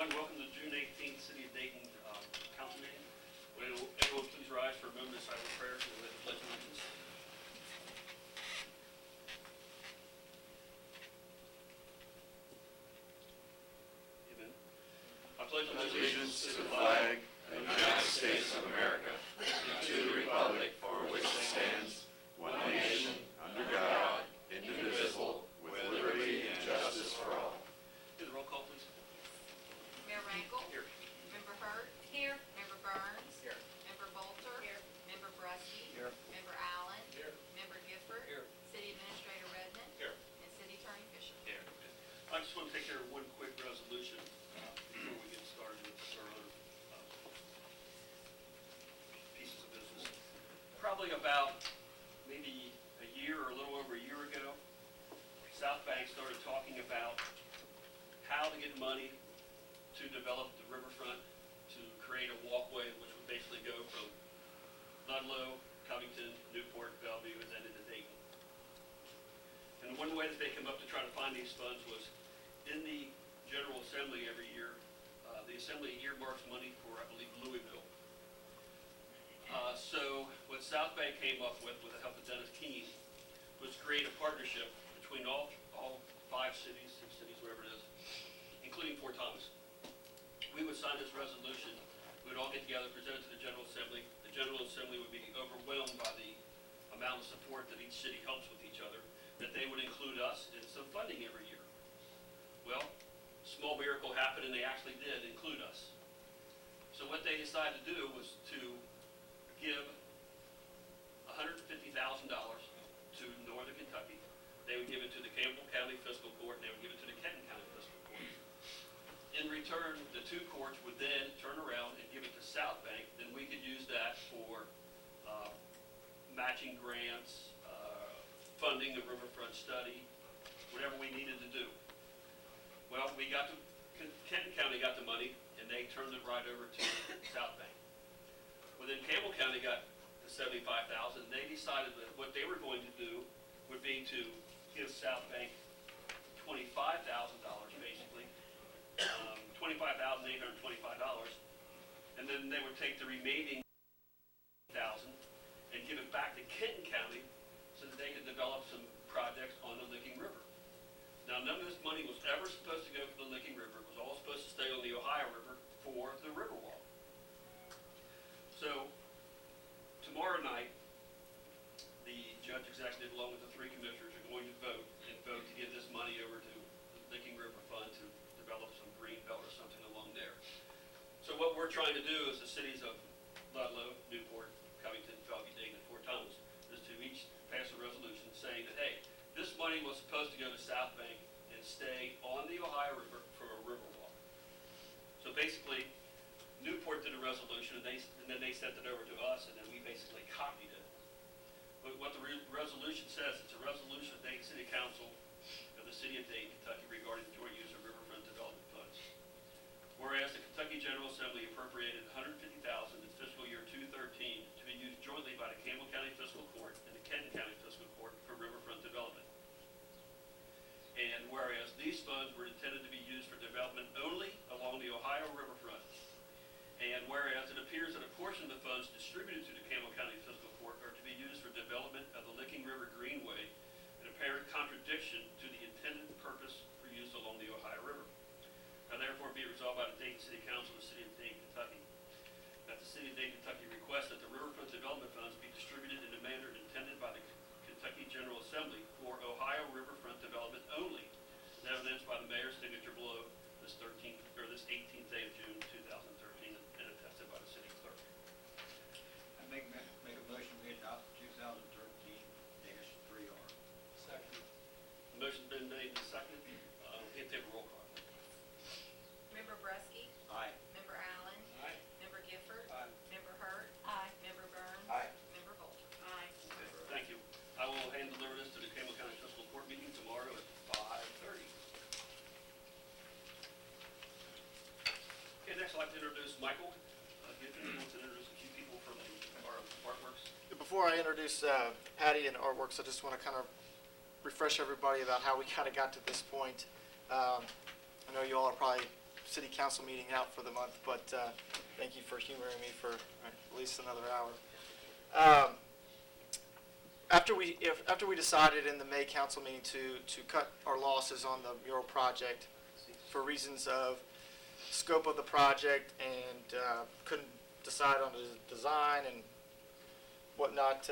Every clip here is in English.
everyone. Welcome to June 18th, City of Dayton Council meeting. Will everyone please rise for a moment of silent prayer and the pledge of allegiance. Amen. I pledge Allegiance to the flag of the United States of America, and to the republic for which it stands, one nation, under God, indivisible, with liberty and justice for all. Do the roll call, please. Mayor Rankle? Here. Member Hurt? Here. Member Burns? Here. Member Bolter? Here. Member Brusky? Here. Member Allen? Here. Member Gifford? Here. City Administrator Redmond? Here. And City Attorney Fisher. Here. I just want to take care of one quick resolution before we get started with our other pieces of business. Probably about maybe a year or a little over a year ago, South Bank started talking about how to get money to develop the riverfront, to create a walkway which would basically go from Ludlow, Covington, Newport, Bellevue, and then into Dayton. And one way that they came up to try to find these funds was in the General Assembly every year. The Assembly earmarks money for, I believe, Louisville. So what South Bank came up with the help of Dennis Keene, was create a partnership between all 5 cities, 6 cities, whatever it is, including Fort Thomas. We would sign this resolution. We would all get together, present it to the General Assembly. The General Assembly would be overwhelmed by the amount of support that each city helps with each other, that they would include us in some funding every year. Well, small miracle happened, and they actually did include us. So what they decided to do was to give $150,000 to Northern Kentucky. They would give it to the Campbell County Fiscal Court, and they would give it to the Kenton County Fiscal Court. In return, the 2 courts would then turn around and give it to South Bank. Then we could use that for matching grants, funding the riverfront study, whatever we needed to do. Well, Kenton County got the money, and they turned it right over to South Bank. Well, then Campbell County got the $75,000. They decided that what they were going to do would be to give South Bank $25,000, basically, $25,825, and then they would take the remaining $1,000 and give it back to Kenton County so that they could develop some projects on the Licking River. Now, none of this money was ever supposed to go for the Licking River. It was all supposed to stay on the Ohio River for the Riverwalk. So, tomorrow night, the judge executive, along with the 3 commissioners, are going to vote to give this money over to the Licking River Fund to develop some green belt or something along there. So what we're trying to do as the cities of Ludlow, Newport, Covington, Bellevue, Dayton, and Fort Thomas is to each pass a resolution saying that, hey, this money was supposed to go to South Bank and stay on the Ohio River for a river walk. So basically, Newport did a resolution, and then they sent it over to us, and then we basically copied it. But what the resolution says, it's a resolution of Dayton City Council of the City of Dayton, Kentucky regarding the joint use of riverfront development funds. Whereas the Kentucky General Assembly appropriated $150,000 in fiscal year 2013 to be used jointly by the Campbell County Fiscal Court and the Kenton County Fiscal Court for riverfront development. And whereas these funds were intended to be used for development only along the Ohio riverfront, and whereas it appears that a portion of the funds distributed to the Campbell County Fiscal Court are to be used for development of the Licking River Greenway, an apparent contradiction to the intended purpose for use along the Ohio River. Now therefore be it resolved by the Dayton City Council of the City of Dayton, Kentucky, that the City of Dayton, Kentucky requests that the riverfront development funds be distributed in a manner intended by the Kentucky General Assembly for Ohio riverfront development only, as evidenced by the mayor's signature below this 18th day of June 2013, and attested by the city clerk. I make a motion we adopt 2013-3R. Second. The motion's been made and seconded. Take a roll call. Member Brusky? Aye. Member Allen? Aye. Member Gifford? Aye. Member Hurt? Aye. Member Burns? Aye. Member Bolter? Aye. Thank you. I will hand deliver this to the Campbell County Fiscal Court meeting tomorrow at 5:30. Okay, next I'd like to introduce Michael Gifford, who wants to introduce a few people from our artworks. Before I introduce Patty and Artworks, I just want to kind of refresh everybody about how we kind of got to this point. I know you all are probably city council meeting out for the month, but thank you for humoring me for at least another hour. After we decided in the May council meeting to cut our losses on the mural project for reasons of scope of the project and couldn't decide on the design and whatnot,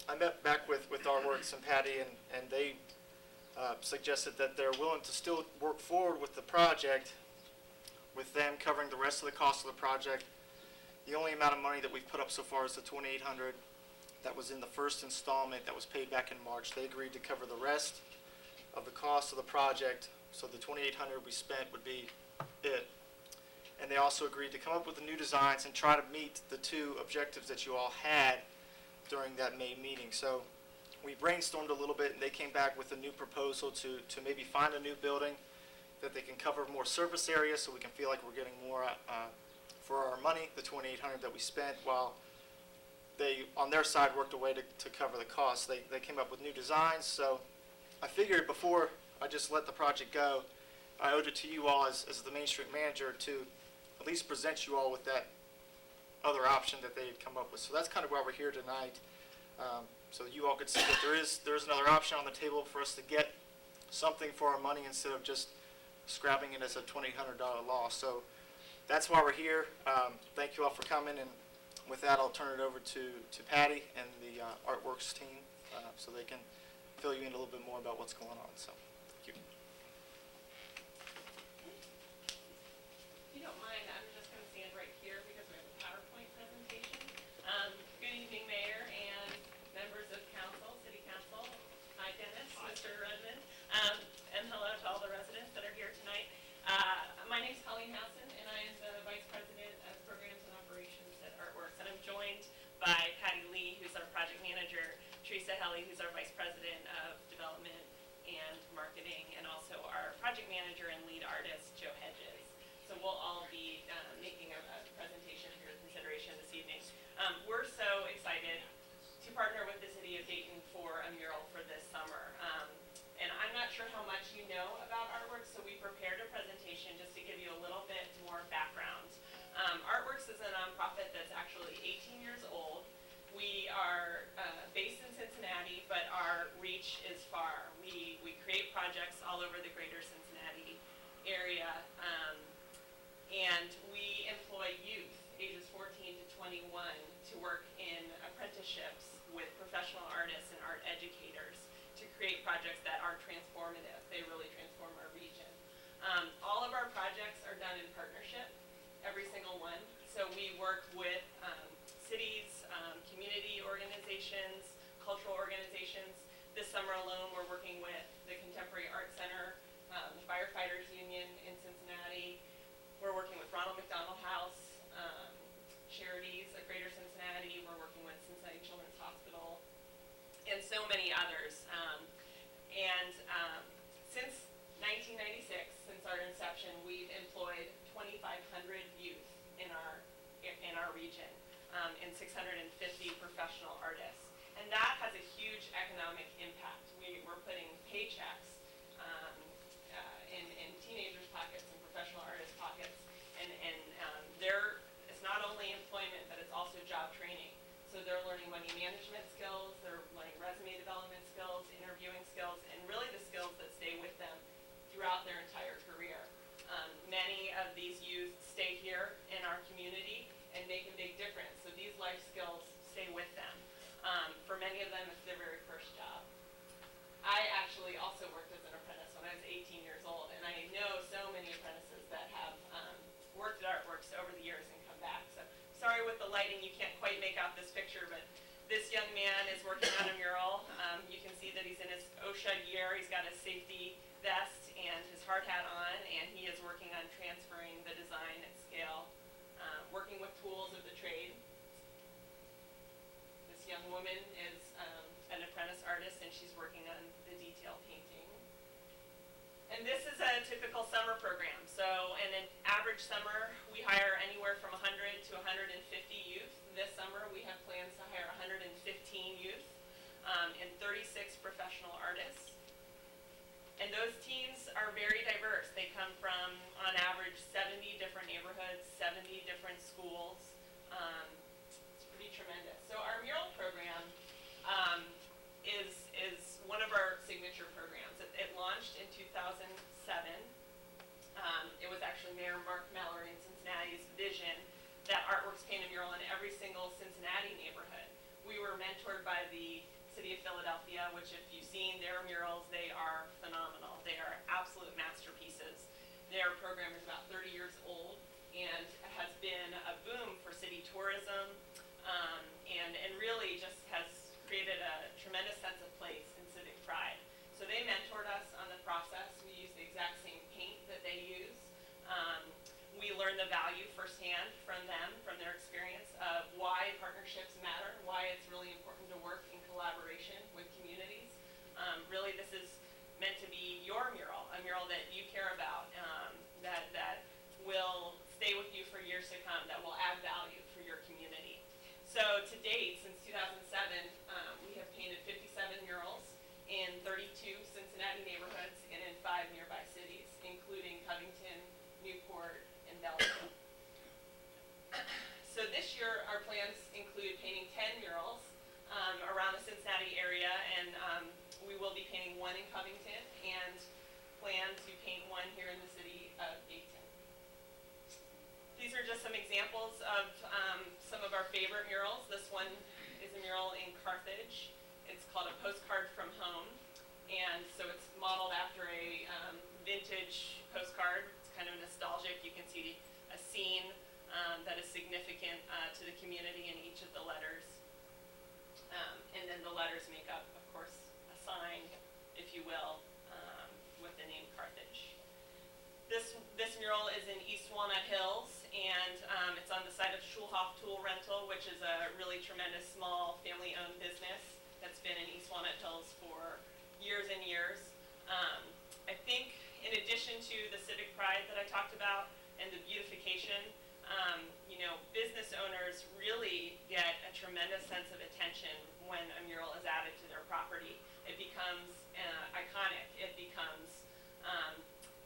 I met back with Artworks and Patty, and they suggested that they're willing to still work forward with the project, with them covering the rest of the cost of the project. The only amount of money that we've put up so far is the $2,800 that was in the first installment that was paid back in March. They agreed to cover the rest of the cost of the project, so the $2,800 we spent would be it. And they also agreed to come up with the new designs and try to meet the two objectives that you all had during that May meeting. So we brainstormed a little bit, and they came back with a new proposal to maybe find a new building that they can cover more surface area so we can feel like we're getting more for our money, the $2,800 that we spent, while they, on their side, worked a way to cover the costs. They came up with new designs, so I figured before I just let the project go, I owed it to you all as the Main Street manager to at least present you all with that other option that they had come up with. So that's kind of why we're here tonight. So you all could see that there is another option on the table for us to get something for our money instead of just scrapping it as a $2,800 loss. So that's why we're here. Thank you all for coming, and with that, I'll turn it over to Patty and the Artworks team so they can fill you in a little bit more about what's going on. So thank you. If you don't mind, I'm just going to stand right here because we have a PowerPoint presentation. Good evening, Mayor and members of Council, City Council. Hi, Dennis, Mr. Redmond, and hello to all the residents that are here tonight. My name is Colleen Housen, and I am the Vice President of Programs and Operations at Artworks. And I'm joined by Patty Lee, who's our Project Manager, Teresa Helly, who's our Vice President of Development and Marketing, and also our Project Manager and Lead Artist, Joe Hedges. So we'll all be making a presentation for your consideration this evening. We're so excited to partner with the City of Dayton for a mural for this summer. And I'm not sure how much you know about Artworks, so we prepared a presentation just to give you a little bit more background. Artworks is a nonprofit that's actually 18 years old. We are based in Cincinnati, but our reach is far. We create projects all over the greater Cincinnati area, and we employ youth ages 14 to 21 to work in apprenticeships with professional artists and art educators to create projects that are transformative. They really transform our region. All of our projects are done in partnership, every single one. So we work with cities, community organizations, cultural organizations. This summer alone, we're working with the Contemporary Art Center, the Firefighters Union in Cincinnati. We're working with Ronald McDonald House, Charities of Greater Cincinnati. We're working with Cincinnati Children's Hospital, and so many others. Since 1996, since our inception, we've employed 2,500 youth in our region, and 650 professional artists, and that has a huge economic impact. We're putting paychecks in teenagers' pockets and professional artists' pockets, and it's not only employment, but it's also job training. So they're learning money management skills, they're learning resume development skills, interviewing skills, and really the skills that stay with them throughout their entire career. Many of these youth stay here in our community and make a big difference. So these life skills stay with them. For many of them, it's their very first job. I actually also worked as an apprentice when I was 18 years old, and I know so many apprentices that have worked at Artworks over the years and come back. So sorry with the lighting, you can't quite make out this picture, but this young man is working on a mural. You can see that he's in his OSHA gear. He's got his safety vest and his hard hat on, and he is working on transferring the design at scale, working with tools of the trade. This young woman is an apprentice artist, and she's working on the detail painting. And this is a typical summer program. So in an average summer, we hire anywhere from 100 to 150 youth. This summer, we have plans to hire 115 youth and 36 professional artists. And those teams are very diverse. They come from, on average, 7 every single Cincinnati neighborhood. We were mentored by the City of Philadelphia, which if you've seen their murals, they are phenomenal. They are absolute masterpieces. Their program is about 30 years old and has been a boom for city tourism, and really just has created a tremendous sense of place and civic pride. So they mentored us on the process. We use the exact same paint that they use. We learned the value firsthand from them, from their experience of why partnerships matter, why it's really important to work in collaboration with communities. Really, this is meant to be your mural, a mural that you care about, that will stay with you for years to come, that will add value for your community. So to date, since 2007, we have painted 57 murals in 32 Cincinnati neighborhoods and in 5 nearby cities, including Covington, Newport, and Belleville. So this year, our plans include painting 10 murals around the Cincinnati area, and we will be painting 1 in Covington and plan to paint 1 here in the city of Dayton. These are just some examples of some of our favorite murals. This one is a mural in Carthage. It's called A Postcard from Home, and so it's modeled after a vintage postcard. It's kind of nostalgic. You can see a scene that is significant to the community in each of the letters. And then the letters make up, of course, a sign, if you will, with the name Carthage. This mural is in East Walnut Hills, and it's on the site of Schulhoff Tool Rental, which is a really tremendous small family-owned business that's been in East Walnut Hills for years and years. I think in addition to the civic pride that I talked about and the beautification, business owners really get a tremendous sense of attention when a mural is added to their property. It becomes iconic. It becomes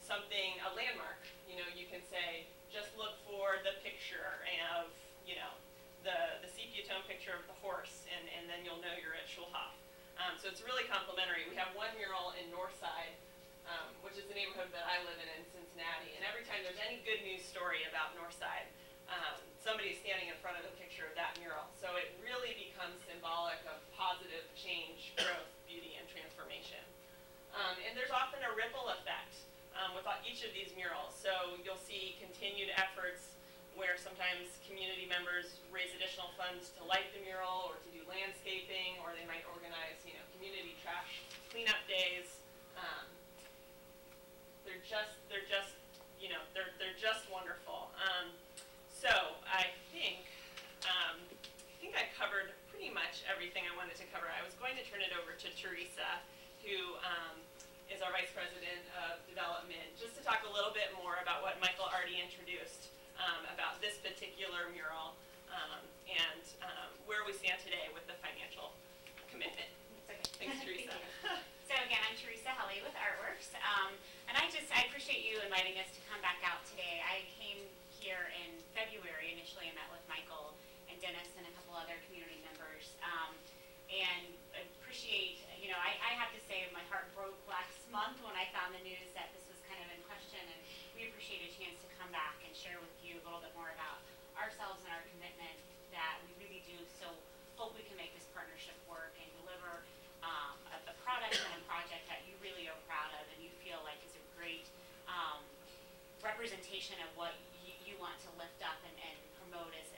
something, a landmark. You can say, just look for the picture of, the sepia tone picture of the horse, and then you'll know you're at Schulhoff. So it's really complimentary. We have 1 mural in Northside, which is the neighborhood that I live in Cincinnati, and every time there's any good news story about Northside, somebody's standing in front of the picture of that mural. So it really becomes symbolic of positive change, growth, beauty, and transformation. And there's often a ripple effect with each of these murals. So you'll see continued efforts where sometimes community members raise additional funds to light the mural or to do landscaping, or they might organize, community trash cleanup days. They're just wonderful. So I think I covered pretty much everything I wanted to cover. I was going to turn it over to Teresa, who is our Vice President of Development, just to talk a little bit more about what Michael already introduced about this particular mural and where we stand today with the financial commitment. Thanks, Teresa. So again, I'm Teresa Helly with Artworks, and I appreciate you inviting us to come back out today. I came here in February initially and met with Michael and Dennis and a couple other community members, and appreciate, I have to say my heart broke last month when I found the news that this was kind of in question, and we appreciate a chance to come back and share with you a little bit more about ourselves and our commitment that we really do. So hope we can make this partnership work and deliver a product and a project that you really are proud of and you feel like is a great representation of what you want to lift up and promote as